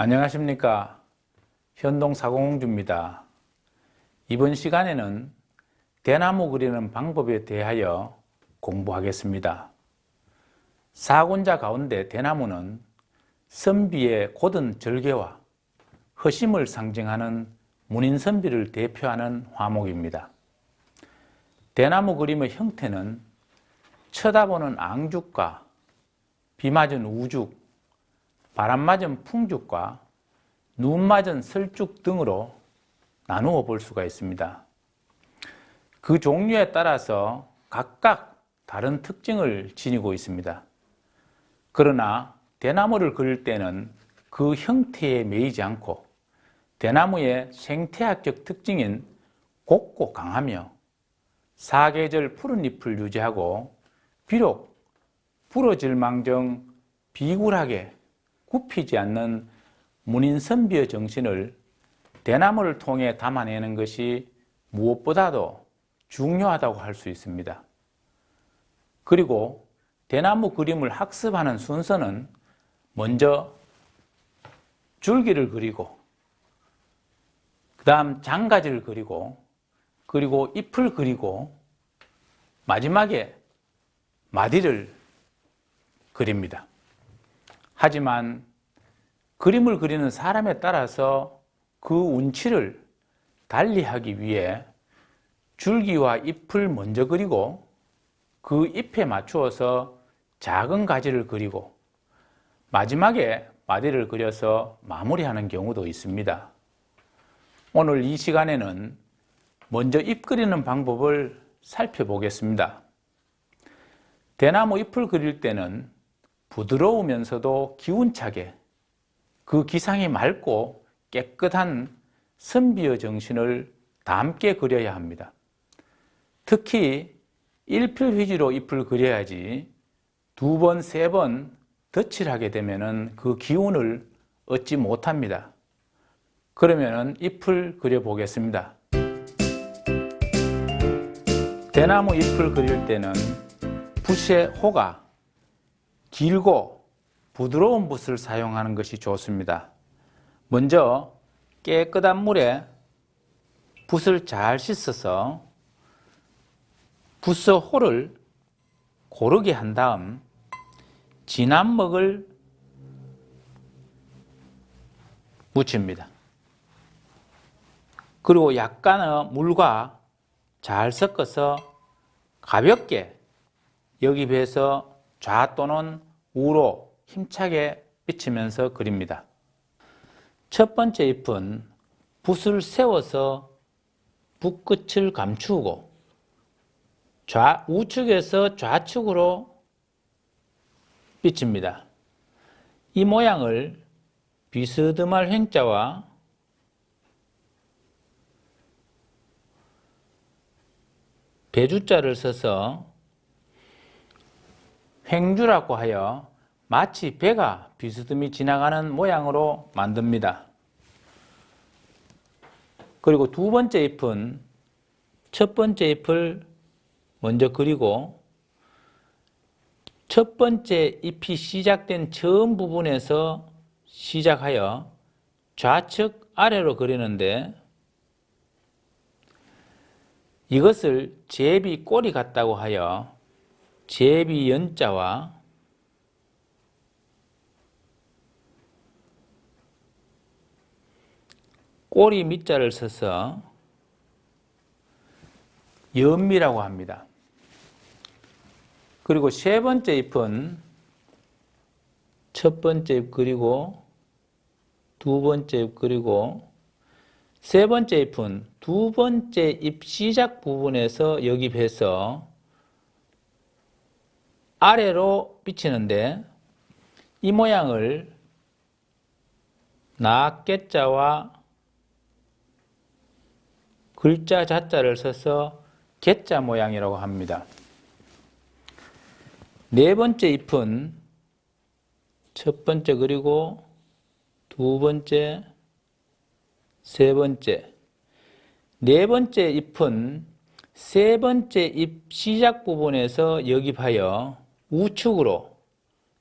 안녕하십니까. 현동사공공주입니다. 이번 시간에는 대나무 그리는 방법에 대하여 공부하겠습니다. 사군자 가운데 대나무는 선비의 곧은 절개와 허심을 상징하는 문인선비를 대표하는 화목입니다. 대나무 그림의 형태는 쳐다보는 앙죽과 비 맞은 우죽, 바람 맞은 풍죽과 눈 맞은 설죽 등으로 나누어 볼 수가 있습니다. 그 종류에 따라서 각각 다른 특징을 지니고 있습니다. 그러나 대나무를 그릴 때는 그 형태에 매이지 않고 대나무의 생태학적 특징인 곱고 강하며 사계절 푸른 잎을 유지하고 비록 부러질망정 비굴하게 굽히지 않는 문인선비의 정신을 대나무를 통해 담아내는 것이 무엇보다도 중요하다고 할 수 있습니다. 그리고 대나무 그림을 학습하는 순서는 먼저 줄기를 그리고 그 다음 장가지를 그리고 잎을 그리고 마지막에 마디를 그립니다. 하지만 그림을 그리는 사람에 따라서 그 운치를 달리하기 위해 줄기와 잎을 먼저 그리고 그 잎에 맞추어서 작은 가지를 그리고 마지막에 마디를 그려서 마무리하는 경우도 있습니다. 오늘 이 시간에는 먼저 잎 그리는 방법을 살펴보겠습니다. 대나무 잎을 그릴 때는 부드러우면서도 기운차게 그 기상이 맑고 깨끗한 선비의 정신을 담게 그려야 합니다. 특히 일필휘지로 잎을 그려야지 두 번, 세 번 덧칠 하게 되면 그 기운을 얻지 못합니다. 그러면 잎을 그려보겠습니다. 대나무 잎을 그릴 때는 붓의 호가 길고 부드러운 붓을 사용하는 것이 좋습니다. 먼저 깨끗한 물에 붓을 잘 씻어서 붓의 호를 고르게 한 다음 진한 먹을 묻힙니다. 그리고 약간의 물과 잘 섞어서 가볍게 여기 비해서 좌 또는 우로 힘차게 비치면서 그립니다. 첫 번째 잎은 붓을 세워서 붓끝을 감추고 우측에서 좌측으로 비칩니다. 이 모양을 비스듬할 횡자와 배주자를 써서 횡주라고 하여 마치 배가 비스듬히 지나가는 모양으로 만듭니다. 그리고 두 번째 잎은 첫 번째 잎을 먼저 그리고 첫 번째 잎이 시작된 처음 부분에서 시작하여 좌측 아래로 그리는데 이것을 제비 꼬리 같다고 하여 제비 연자와 꼬리 밑자를 써서 연미라고 합니다. 그리고 세 번째 잎은 첫 번째 잎 그리고 두 번째 잎 그리고 세 번째 잎은 두 번째 잎 시작 부분에서 여깁해서 아래로 비치는데 이 모양을 나깨자와 글자 자자를 써서 개자 모양이라고 합니다. 네 번째 잎은 첫 번째 그리고 두 번째, 세 번째, 네 번째 잎은 세 번째 잎 시작 부분에서 여깁하여 우측으로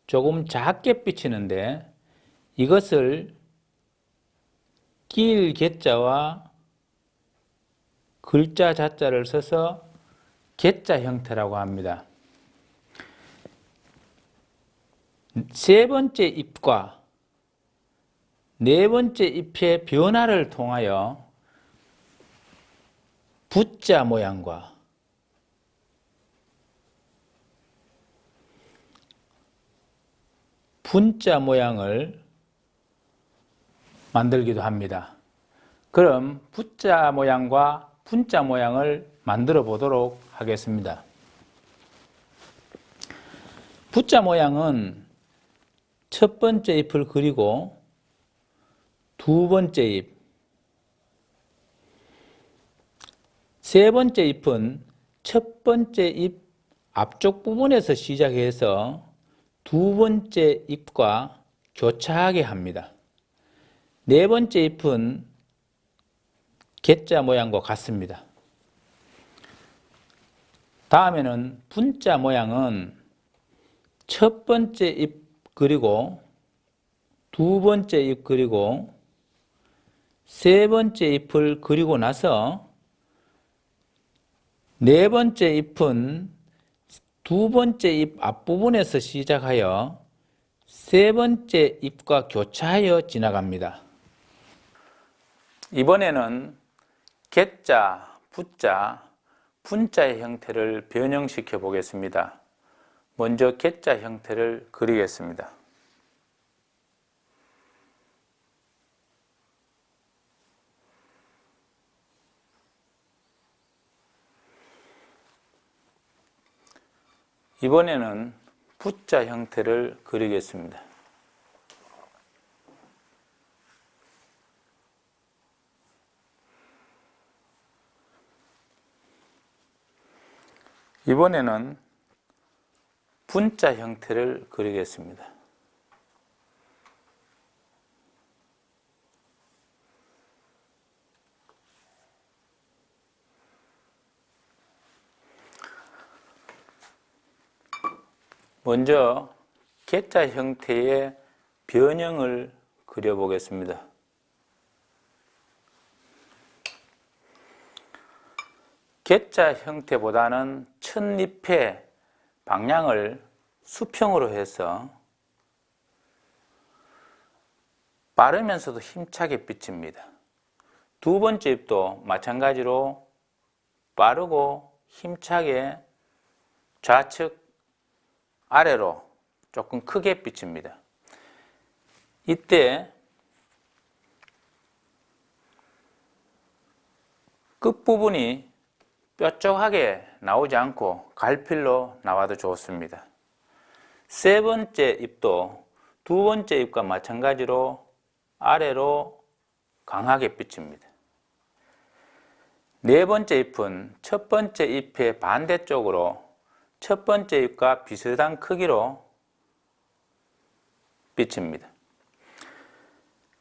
조금 작게 비치는데 이것을 낄 개자와 글자 자자를 써서 개자 형태라고 합니다. 세 번째 잎과 네 번째 잎의 변화를 통하여 부자 모양과 분자 모양을 만들기도 합니다. 그럼 부자 모양과 분자 모양을 만들어 보도록 하겠습니다. 부자 모양은 첫 번째 잎을 그리고 두 번째 잎, 세 번째 잎은 첫 번째 잎 앞쪽 부분에서 시작해서 두 번째 잎과 교차하게 합니다. 네 번째 잎은 개자 모양과 같습니다. 다음에는 분자 모양은 첫 번째 잎 그리고 두 번째 잎 그리고 세 번째 잎을 그리고 나서 네 번째 잎은 두 번째 잎 앞부분에서 시작하여 세 번째 잎과 교차하여 지나갑니다. 이번에는 개자, 부자, 분자의 형태를 변형시켜 보겠습니다. 먼저 개자 형태를 그리겠습니다. 이번에는 부자 형태를 그리겠습니다. 이번에는 분자 형태를 그리겠습니다. 먼저 개자 형태의 변형을 그려보겠습니다. 개자 형태보다는 첫잎의 방향을 수평으로 해서 빠르면서도 힘차게 삐칩니다. 두 번째 잎도 마찬가지로 빠르고 힘차게 좌측 아래로 조금 크게 삐칩니다. 이때 끝부분이 뾰족하게 나오지 않고 갈필로 나와도 좋습니다. 세 번째 잎도 두 번째 잎과 마찬가지로 아래로 강하게 삐칩니다. 네 번째 잎은 첫 번째 잎의 반대쪽으로 첫 번째 잎과 비슷한 크기로 삐칩니다.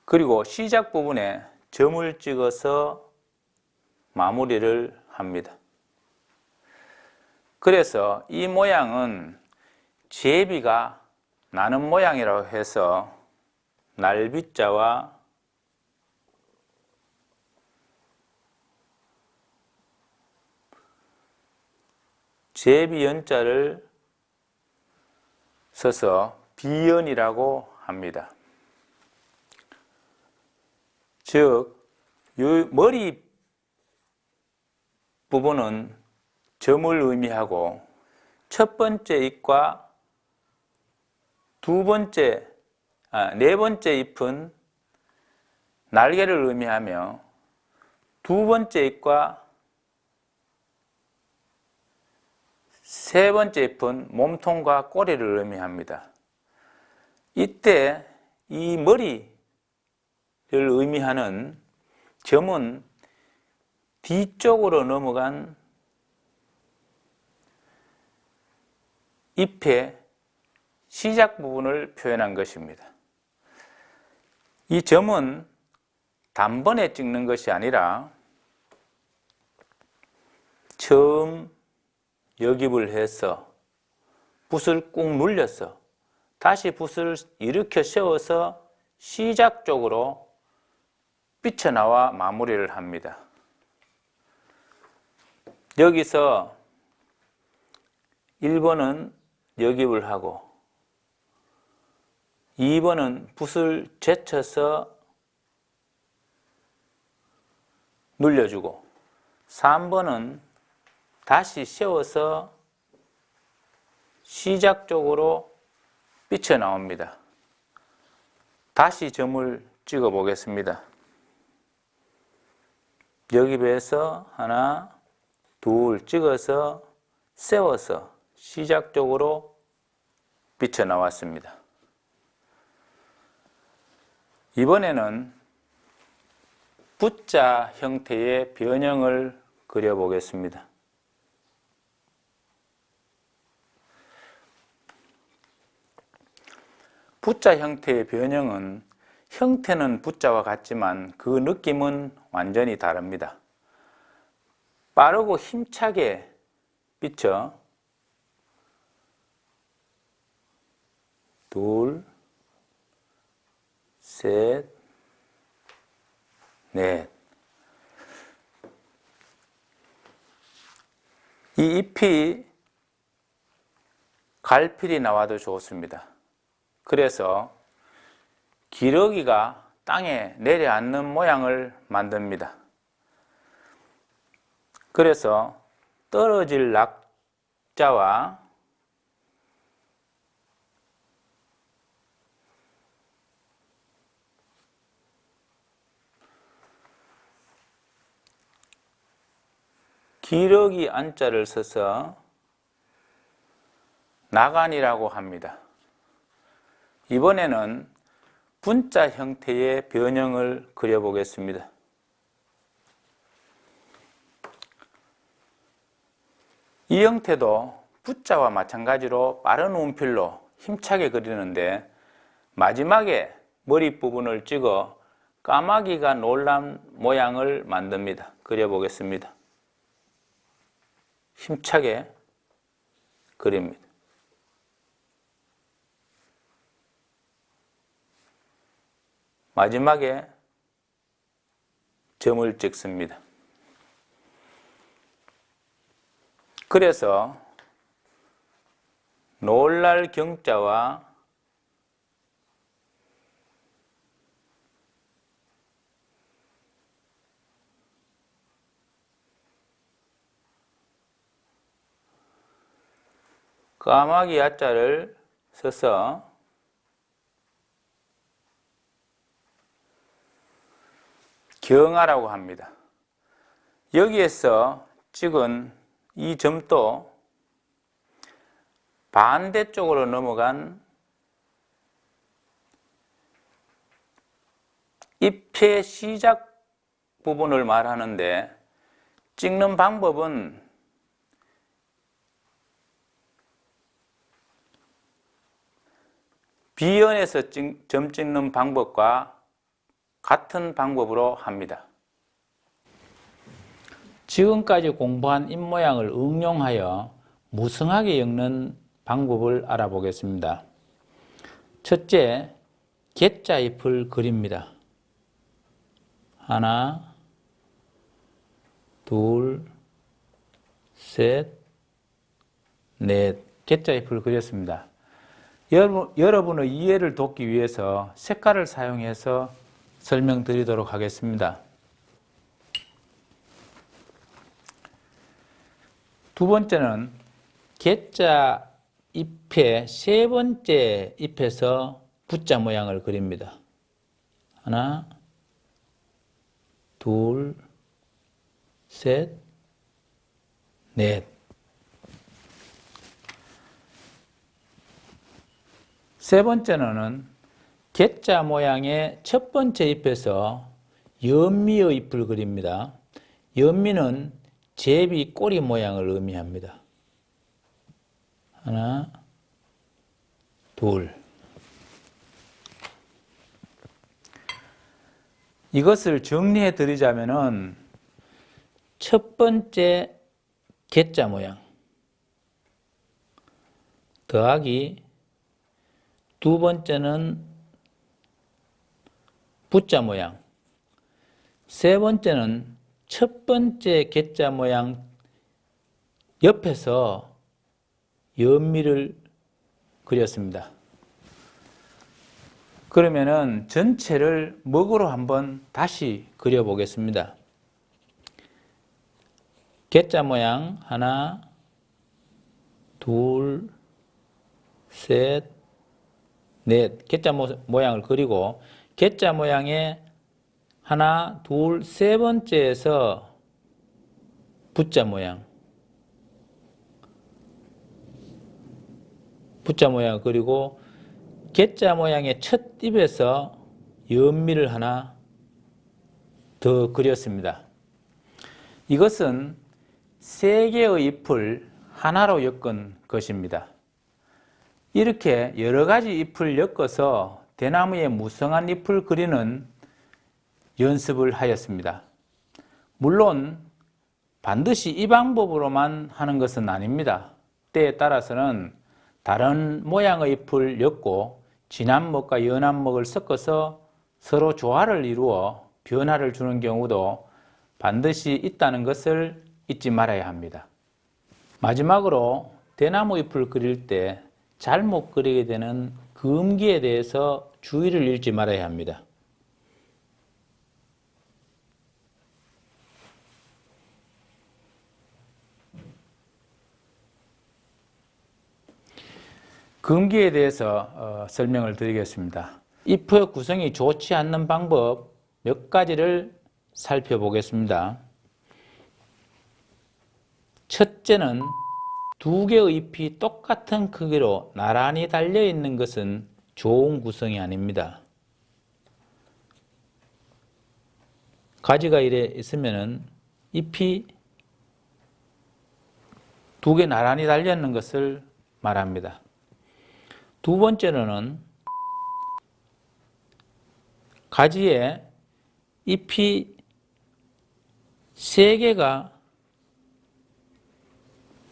그리고 시작 부분에 점을 찍어서 마무리를 합니다. 그래서 이 모양은 제비가 나는 모양이라고 해서 날비자와 제비연자를 써서 비연이라고 합니다. 즉, 이 머리 부분은 점을 의미하고 첫 번째 잎과 네 번째 잎은 날개를 의미하며 두 번째 잎과 세 번째 잎은 몸통과 꼬리를 의미합니다. 이때 이 머리를 의미하는 점은 뒤쪽으로 넘어간 잎의 시작 부분을 표현한 것입니다. 이 점은 단번에 찍는 것이 아니라 처음 역입을 해서 붓을 꾹 눌려서 다시 붓을 일으켜 세워서 시작 쪽으로 삐쳐나와 마무리를 합니다. 여기서 1번은 역입을 하고 2번은 붓을 제쳐서 눌려주고 3번은 다시 세워서 시작 쪽으로 삐쳐나옵니다. 다시 점을 찍어 보겠습니다. 역입에서 하나, 둘 찍어서 세워서 시작 쪽으로 삐쳐나왔습니다. 이번에는 붓자 형태의 변형을 그려보겠습니다. 붓자 형태의 변형은 형태는 붓자와 같지만 그 느낌은 완전히 다릅니다. 빠르고 힘차게 삐쳐 둘, 셋, 넷. 이 잎이 갈필이 나와도 좋습니다. 그래서 기러기가 땅에 내려앉는 모양을 만듭니다. 그래서 떨어질 낙자와 기러기 안자를 써서 나간이라고 합니다. 이번에는 분자 형태의 변형을 그려보겠습니다. 이 형태도 붓자와 마찬가지로 빠른 운필로 힘차게 그리는데 마지막에 머리 부분을 찍어 까마귀가 놀란 모양을 만듭니다. 그려보겠습니다. 힘차게 그립니다. 마지막에 점을 찍습니다. 그래서 놀랄 경자와 까마귀 야자를 써서 경하라고 합니다. 여기에서 찍은 이 점도 반대쪽으로 넘어간 잎의 시작 부분을 말하는데 찍는 방법은 비연에서 점 찍는 방법과 같은 방법으로 합니다. 지금까지 공부한 잎모양을 응용하여 무성하게 엮는 방법을 알아보겠습니다. 첫째, 개자잎을 그립니다. 하나, 둘, 셋, 넷. 개자잎을 그렸습니다. 여러분의 이해를 돕기 위해서 색깔을 사용해서 설명드리도록 하겠습니다. 두 번째는 개자 잎의 세 번째 잎에서 붓자 모양을 그립니다. 하나, 둘, 셋, 넷. 세 번째는 개자 모양의 첫 번째 잎에서 연미의 잎을 그립니다. 연미는 제비 꼬리 모양을 의미합니다. 하나, 둘. 이것을 정리해 드리자면은 첫 번째 개자 모양 더하기 두 번째는 붓자 모양 세 번째는 첫 번째 괴짜 모양 옆에서 연미를 그렸습니다. 그러면은 전체를 먹으로 한번 다시 그려보겠습니다. 괴짜 모양 하나, 둘, 셋, 넷. 괴짜 모양을 그리고 괴짜 모양의 하나, 둘, 세 번째에서 V자 모양. V자 모양을 그리고 괴짜 모양의 첫 입에서 연미를 하나 더 그렸습니다. 이것은 세 개의 잎을 하나로 엮은 것입니다. 이렇게 여러 가지 잎을 엮어서 대나무의 무성한 잎을 그리는 연습을 하였습니다. 물론 반드시 이 방법으로만 하는 것은 아닙니다. 때에 따라서는 다른 모양의 잎을 엮고 진한 먹과 연한 먹을 섞어서 서로 조화를 이루어 변화를 주는 경우도 반드시 있다는 것을 잊지 말아야 합니다. 마지막으로 대나무 잎을 그릴 때 잘못 그리게 되는 금기에 대해서 주의를 잃지 말아야 합니다. 금기에 대해서 설명을 드리겠습니다. 잎의 구성이 좋지 않는 방법 몇 가지를 살펴보겠습니다. 첫째는 두 개의 잎이 똑같은 크기로 나란히 달려있는 것은 좋은 구성이 아닙니다. 가지가 이래 있으면 잎이 두 개 나란히 달려있는 것을 말합니다. 두 번째로는 가지에 잎이 세 개가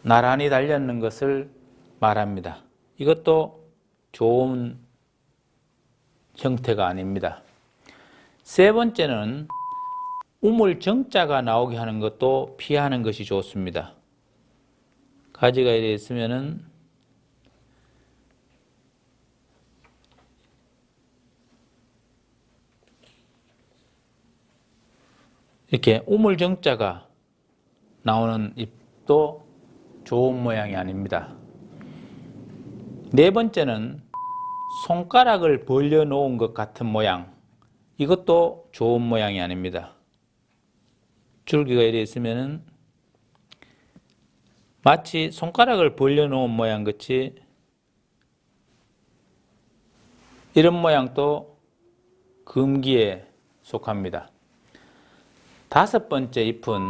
나란히 달려있는 것을 말합니다. 이것도 좋은 형태가 아닙니다. 세 번째는 우물정자가 나오게 하는 것도 피하는 것이 좋습니다. 가지가 이래 있으면은 이렇게 우물정자가 나오는 잎도 좋은 모양이 아닙니다. 네 번째는 손가락을 벌려 놓은 것 같은 모양, 이것도 좋은 모양이 아닙니다. 줄기가 이래 있으면 마치 손가락을 벌려 놓은 모양 같이 이런 모양도 금기에 속합니다. 다섯 번째 잎은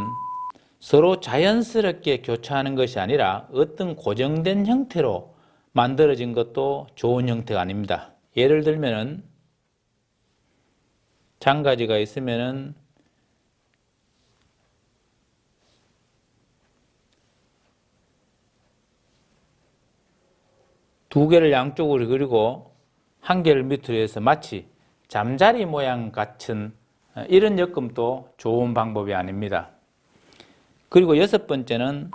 서로 자연스럽게 교차하는 것이 아니라 어떤 고정된 형태로 만들어진 것도 좋은 형태가 아닙니다. 예를 들면 장가지가 있으면 두 개를 양쪽으로 그리고 한 개를 밑으로 해서 마치 잠자리 모양 같은 이런 엮음도 좋은 방법이 아닙니다. 그리고 여섯 번째는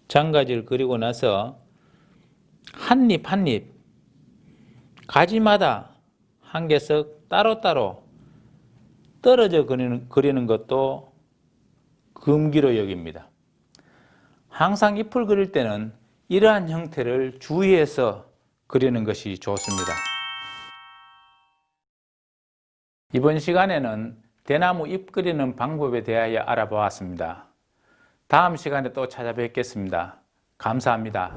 장가지를 그리고 나서 한 잎 한 잎 가지마다 한 개씩 따로따로 떨어져 그리는 것도 금기로 여깁니다. 항상 잎을 그릴 때는 이러한 형태를 주의해서 그리는 것이 좋습니다. 이번 시간에는 대나무 잎 그리는 방법에 대하여 알아보았습니다. 다음 시간에 또 찾아뵙겠습니다. 감사합니다.